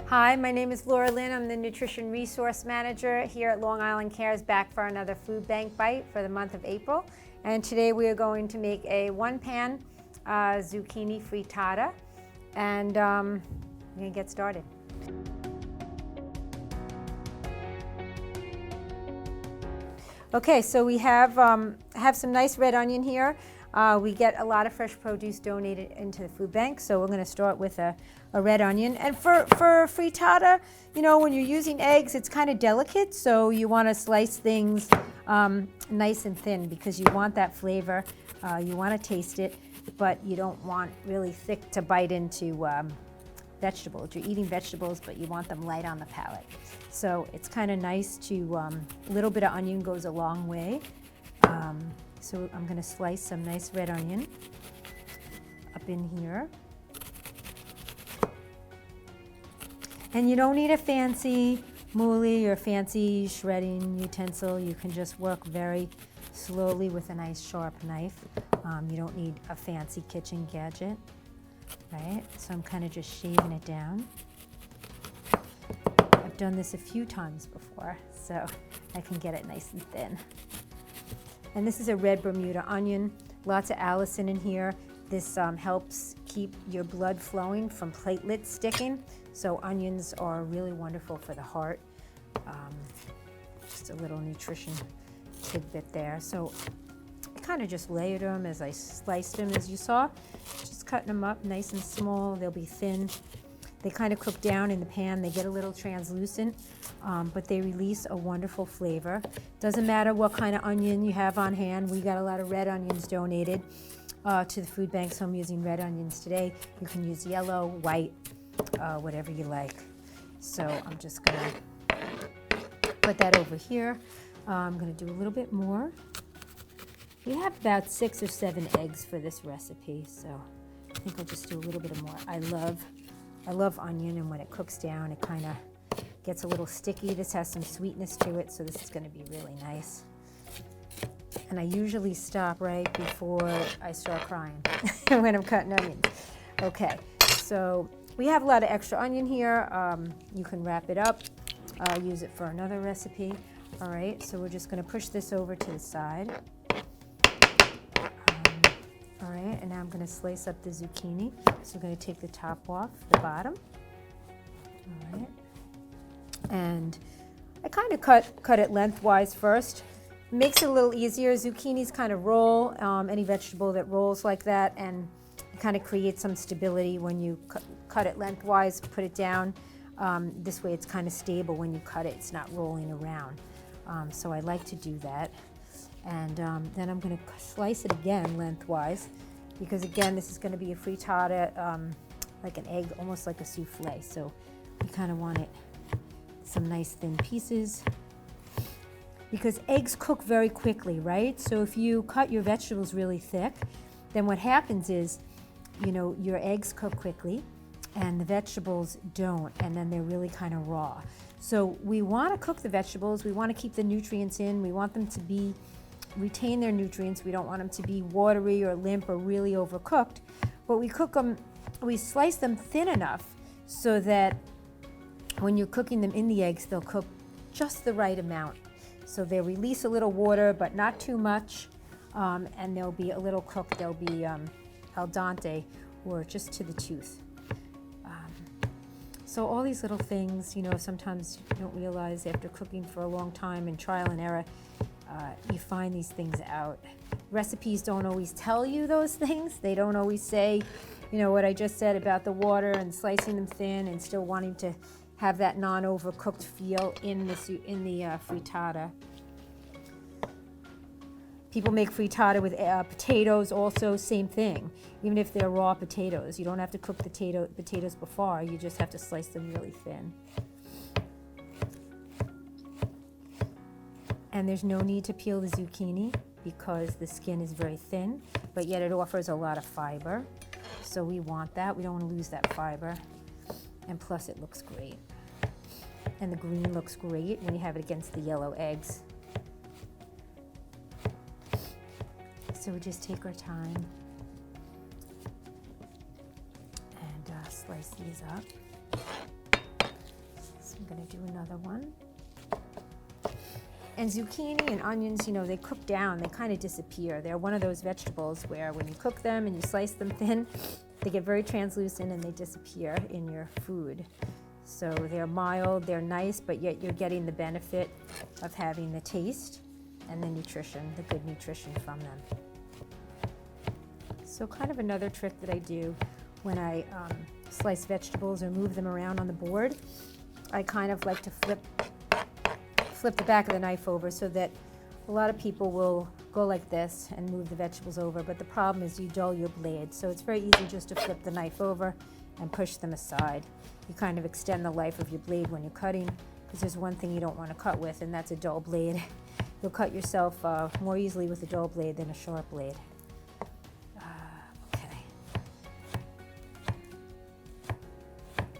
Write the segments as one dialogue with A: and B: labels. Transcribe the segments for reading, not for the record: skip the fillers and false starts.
A: Hi, my name is Laura Lynn. I'm the Nutrition Resource Manager here at Long Island Cares, back for another food bank bite for the month of April. And today we are going to make a one-pan zucchini frittata, and we're going to get started. Okay, so we have some nice red onion here. We get a lot of fresh produce donated into the food bank, so we're going to start with a red onion. And for frittata, you know, when you're using eggs, it's kind of delicate, so you want to slice things nice and thin because you want that flavor. You want to taste it, but you don't want really thick to bite into vegetables. You're eating vegetables, but you want them light on the palate. So it's kind of nice to, a little bit of onion goes a long way. So I'm going to slice some nice red onion up in here. And you don't need a fancy muley or fancy shredding utensil. You can just work very slowly with a nice sharp knife. You don't need a fancy kitchen gadget, right? So I'm kind of just shaving it down. I've done this a few times before, so I can get it nice and thin. And this is a red Bermuda onion, lots of allicin in here. This helps keep your blood flowing from platelets sticking. So onions are really wonderful for the heart. Just a little nutrition tidbit there. So I kind of just layered them as I sliced them, as you saw. Just cutting them up nice and small. They'll be thin. They kind of cook down in the pan. They get a little translucent, but they release a wonderful flavor. Doesn't matter what kind of onion you have on hand. We got a lot of red onions donated to the food bank, so I'm using red onions today. You can use yellow, white, whatever you like. So I'm just gonna put that over here. I'm gonna do a little bit more. We have about 6 or 7 eggs for this recipe, so I think I'll just do a little bit more. I love onion, and when it cooks down, it kind of gets a little sticky. This has some sweetness to it, so this is going to be really nice. And I usually stop right before I start crying when I'm cutting onions. Okay, so we have a lot of extra onion here. You can wrap it up, use it for another recipe. All right, so we're just going to push this over to the side. All right, and now I'm going to slice up the zucchini. So we're going to take the top off the bottom. All right. And I kind of cut it lengthwise first. Makes it a little easier. Zucchinis kind of roll, any vegetable that rolls like that, and it kind of creates some stability when you cut it lengthwise, put it down. This way it's kind of stable when you cut it. It's not rolling around. So I like to do that. And then I'm going to slice it again lengthwise, because again, this is going to be a frittata, like an egg, almost like a souffle. So you kind of want it some nice thin pieces, because eggs cook very quickly, right? So if you cut your vegetables really thick, then what happens is, you know, your eggs cook quickly and the vegetables don't, and then they're really kind of raw. So we want to cook the vegetables. We want to keep the nutrients in. We want them to retain their nutrients. We don't want them to be watery or limp or really overcooked, but we slice them thin enough so that when you're cooking them in the eggs, they'll cook just the right amount. So they'll release a little water, but not too much, and they'll be a little cooked. They'll be al dente, or just to the tooth. So all these little things, you know, sometimes you don't realize after cooking for a long time and trial and error, you find these things out. Recipes don't always tell you those things. They don't always say, you know, what I just said about the water and slicing them thin and still wanting to have that non-overcooked feel in the frittata. People make frittata with potatoes also, same thing. Even if they're raw potatoes, you don't have to cook the potatoes before. You just have to slice them really thin. And there's no need to peel the zucchini because the skin is very thin, but yet it offers a lot of fiber. So we want that. We don't want to lose that fiber. And plus it looks great. And the green looks great when you have it against the yellow eggs. So we just take our time and slice these up. I'm gonna do another one. And zucchini and onions, you know, they cook down, they kind of disappear. They're one of those vegetables where when you cook them and you slice them thin, they get very translucent and they disappear in your food. So they're mild, they're nice, but yet you're getting the benefit of having the taste and the nutrition, the good nutrition from them. So kind of another trick that I do when I slice vegetables or move them around on the board, I kind of like to flip the back of the knife over so that a lot of people will go like this and move the vegetables over, but the problem is you dull your blade. So it's very easy just to flip the knife over and push them aside. You kind of extend the life of your blade when you're cutting, because there's one thing you don't want to cut with, and that's a dull blade. You'll cut yourself more easily with a dull blade than a sharp blade. Okay.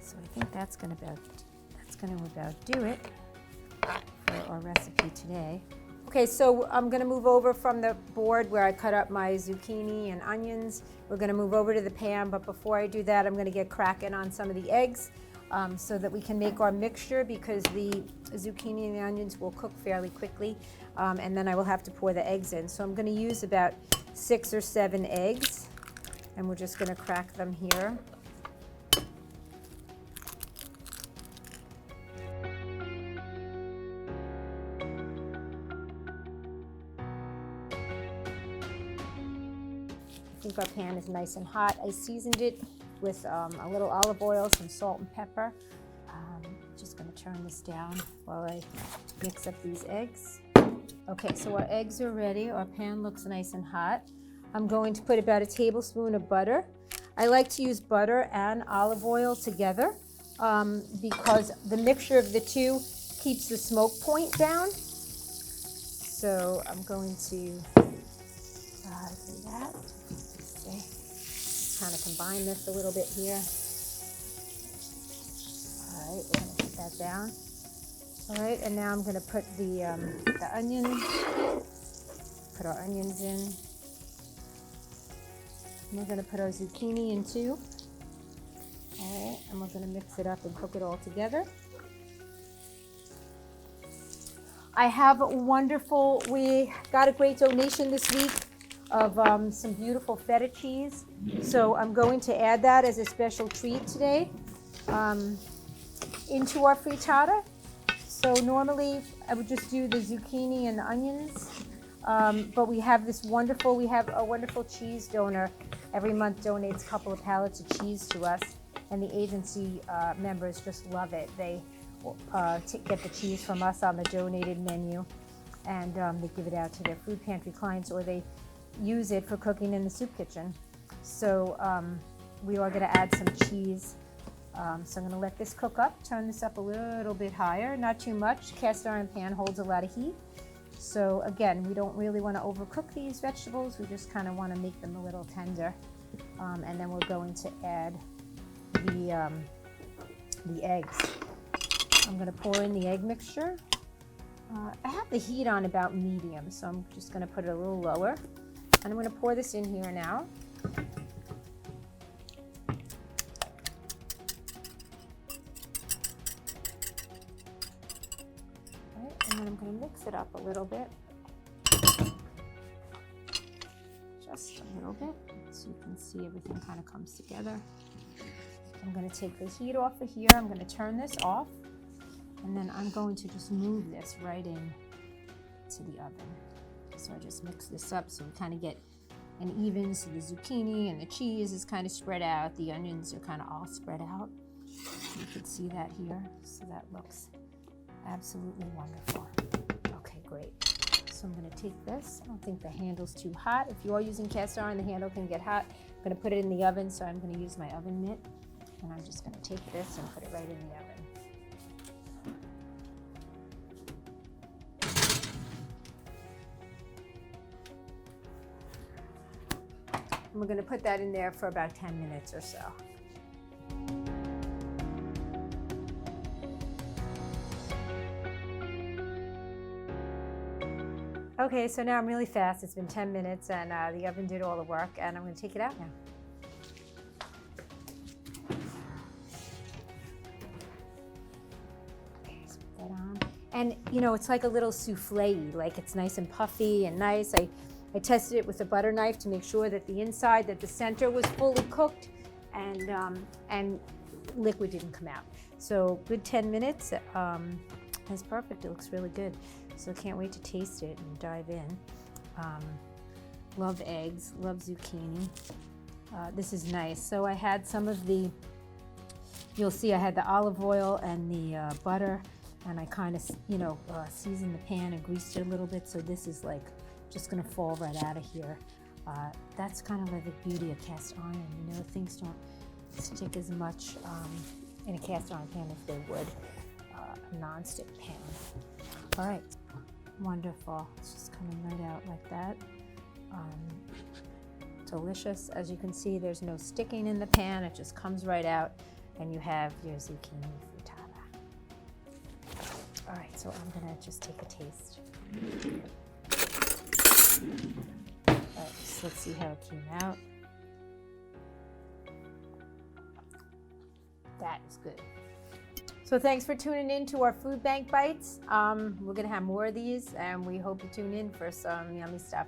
A: So I think that's gonna about do it for our recipe today. Okay, so I'm gonna move over from the board where I cut up my zucchini and onions. We're gonna move over to the pan, but before I do that, I'm gonna get cracking on some of the eggs so that we can make our mixture, because the zucchini and the onions will cook fairly quickly, and then I will have to pour the eggs in. So I'm gonna use about 6 or 7 eggs, and we're just gonna crack them here. I think our pan is nice and hot. I seasoned it with a little olive oil, some salt and pepper. Just gonna turn this down while I mix up these eggs. Okay, so our eggs are ready. Our pan looks nice and hot. I'm going to put about a tablespoon of butter. I like to use butter and olive oil together because the mixture of the two keeps the smoke point down. So I'm going to do that. Kind of combine this a little bit here. All right, we're going to put that down. All right, and now I'm going to put the onions. Put our onions in. And we're going to put our zucchini in too. All right, and we're going to mix it up and cook it all together. We got a great donation this week of some beautiful feta cheese. So I'm going to add that as a special treat today into our frittata. So normally I would just do the zucchini and the onions, but we have a wonderful cheese donor every month donates a couple of pallets of cheese to us, and the agency members just love it. They get the cheese from us on the donated menu, and they give it out to their food pantry clients, or they use it for cooking in the soup kitchen. So we are going to add some cheese. So I'm going to let this cook up, turn this up a little bit higher, not too much. Cast iron pan holds a lot of heat. So again, we don't really want to overcook these vegetables. We just kind of want to make them a little tender. And then we're going to add the eggs. I'm going to pour in the egg mixture. I have the heat on about medium, so I'm just going to put it a little lower. And I'm going to pour this in here now. Okay, and then I'm going to mix it up a little bit. Just a little bit, so you can see everything kind of comes together. I'm going to take the heat off of here. I'm going to turn this off. And then I'm going to just move this right in to the oven. So I just mix this up so we kind of get an even, so the zucchini and the cheese is kind of spread out. The onions are kind of all spread out. You can see that here. So that looks absolutely wonderful. Okay, great. So I'm going to take this. I don't think the handle's too hot. If you are using cast iron, the handle can get hot. I'm going to put it in the oven, so I'm going to use my oven mitt. And I'm just going to take this and put it right in the oven. And we're going to put that in there for about 10 minutes or so. Okay, so now I'm really fast. It's been 10 minutes and the oven did all the work, and I'm going to take it out now. And you know, it's like a little souffle, like it's nice and puffy and nice. I tested it with a butter knife to make sure that the inside, that the center was fully cooked, and liquid didn't come out. So good 10 minutes. It's perfect. It looks really good. So can't wait to taste it and dive in. Love eggs, love zucchini. This is nice. So I had some of the, you'll see I had the olive oil and the butter, and I kind of, seasoned the pan and greased it a little bit. So this is like just gonna fall right out of here. That's kind of like the beauty of cast iron. You know, things don't stick as much in a cast iron pan as they would a non-stick pan. All right, wonderful. It's just coming right out like that. Delicious. As you can see, there's no sticking in the pan. It just comes right out, and you have your zucchini frittata. All right, so I'm gonna just take a taste. All right, so let's see how it came out. That is good. So thanks for tuning in to our Food Bank Bites. We're gonna have more of these, and we hope you tune in for some yummy stuff.